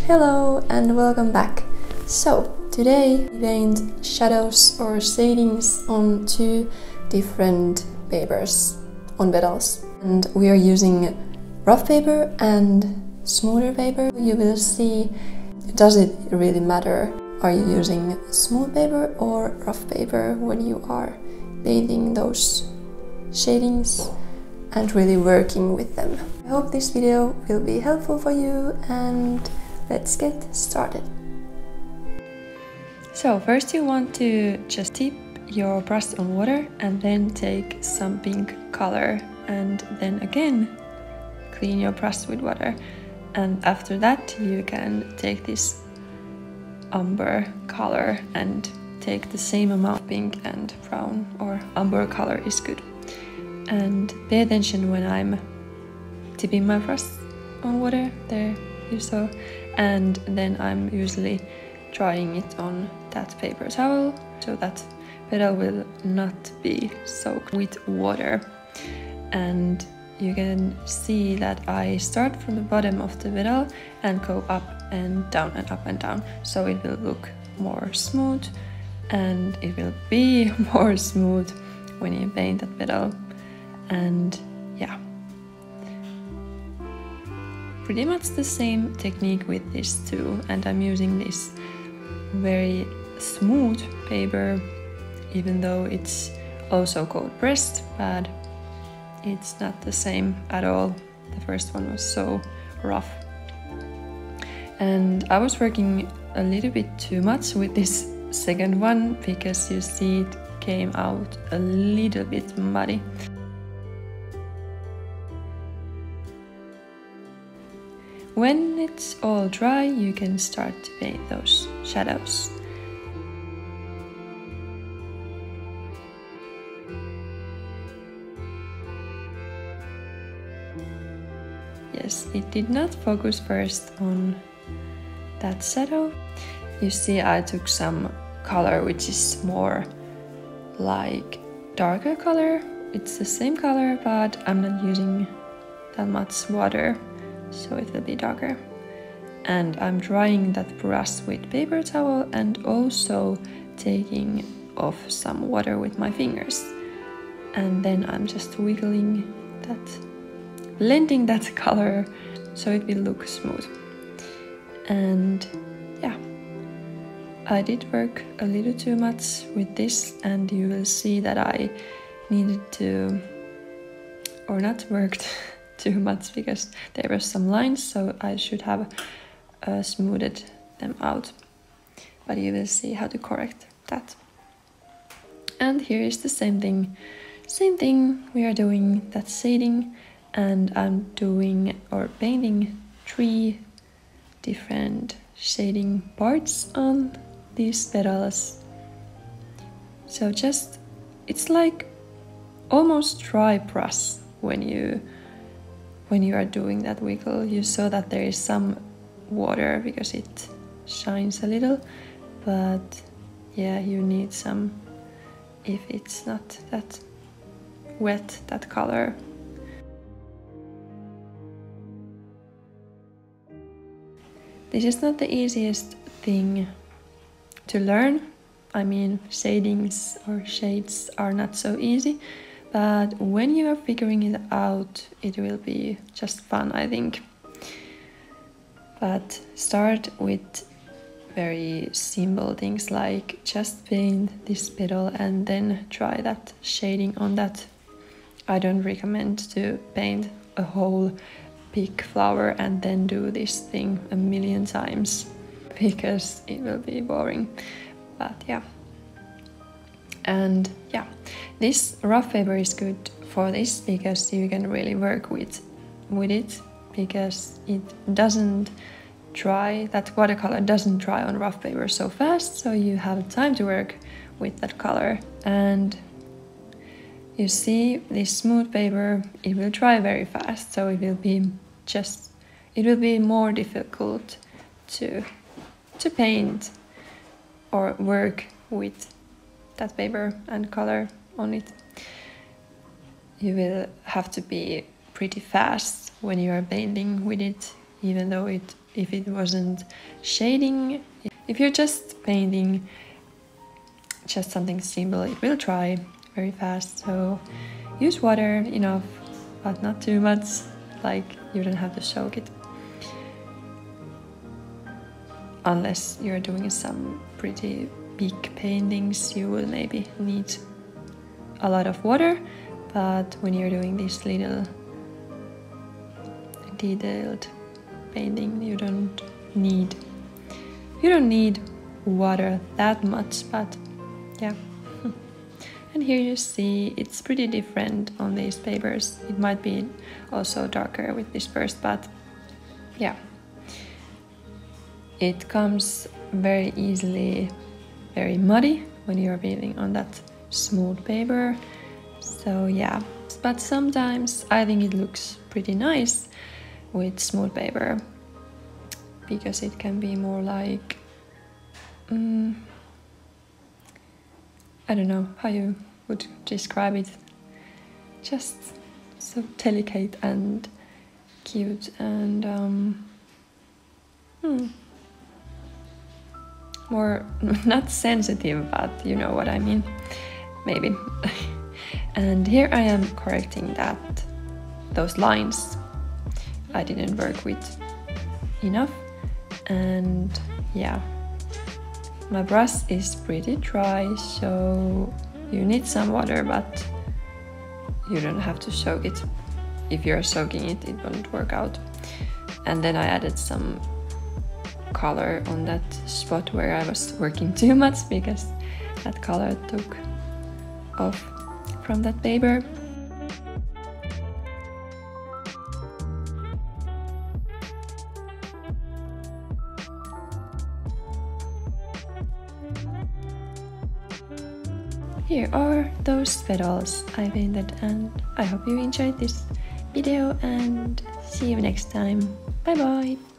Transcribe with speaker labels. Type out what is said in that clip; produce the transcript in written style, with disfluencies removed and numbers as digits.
Speaker 1: Hello and welcome back. So today we paint shadows or shadings on two different papers on petals, and we are using rough paper and smoother paper. You will see, does it really matter? Are you using smooth paper or rough paper when you are painting those shadings and really working with them? I hope this video will be helpful for you, and let's get started. So first you want to just dip your brush on water and then take some pink color, and then again clean your brush with water, and after that you can take this umber color and take the same amount. Pink and brown or umber color is good. And pay attention when I'm dipping my brush on water, there you saw, and then I'm usually drying it on that paper towel so that petal will not be soaked with water. And you can see that I start from the bottom of the petal and go up and down and up and down, so it will look more smooth and it will be more smooth when you paint that petal. And yeah, pretty much the same technique with this too, and I'm using this very smooth paper, even though it's also called pressed, but it's not the same at all. The first one was so rough. And I was working a little bit too much with this second one because you see it came out a little bit muddy. When it's all dry, you can start to paint those shadows. Yes, it did not focus first on that shadow. You see, I took some color which is more like darker color. It's the same color, but I'm not using that much water, so it will be darker. And I'm drying that brush with paper towel and also taking off some water with my fingers. And then I'm just wiggling that, blending that color so it will look smooth. And yeah, I did work a little too much with this, and you will see that I needed to, or not worked too much, because there were some lines, so I should have smoothed them out. But you will see how to correct that. And here is the same thing we are doing, that shading, and I'm doing or painting 3 different shading parts on these petals. So just, it's like almost dry brush when you are doing that wiggle. You saw that there is some water because it shines a little, but yeah, you need some if it's not that wet, that color. This is not the easiest thing to learn. I mean, shadings or shades are not so easy, but when you are figuring it out, it will be just fun, I think. But start with very simple things like just paint this petal and then try that shading on that. I don't recommend to paint a whole big flower and then do this thing a million times, because it will be boring. But yeah. And yeah, this rough paper is good for this because you can really work with it, because it doesn't dry, that watercolor doesn't dry on rough paper so fast, so you have time to work with that color. And you see, this smooth paper, it will dry very fast, so it will be more difficult to paint or work with that paper and color on it. You will have to be pretty fast when you are painting with it, even though it if it wasn't shading. If you're just painting just something simple, it will dry very fast, so use water enough, but not too much, like you don't have to soak it. Unless you're doing some pretty big paintings, you will maybe need a lot of water, but when you're doing this little detailed painting, you don't need water that much, but yeah. And here you see it's pretty different on these papers. It might be also darker with this first, but yeah. It comes very easily very muddy when you're painting on that smooth paper. So yeah, but sometimes I think it looks pretty nice with smooth paper, because it can be more like, I don't know how you would describe it, just so delicate and cute and more not sensitive, but you know what I mean, maybe. And here I am correcting those lines I didn't work with enough. And yeah, my brush is pretty dry, so you need some water, but you don't have to soak it. If you're soaking it, it won't work out. And then I added some color on that spot where I was working too much, because that color took off from that paper. Here are those petals I painted, and I hope you enjoyed this video, and see you next time. Bye bye!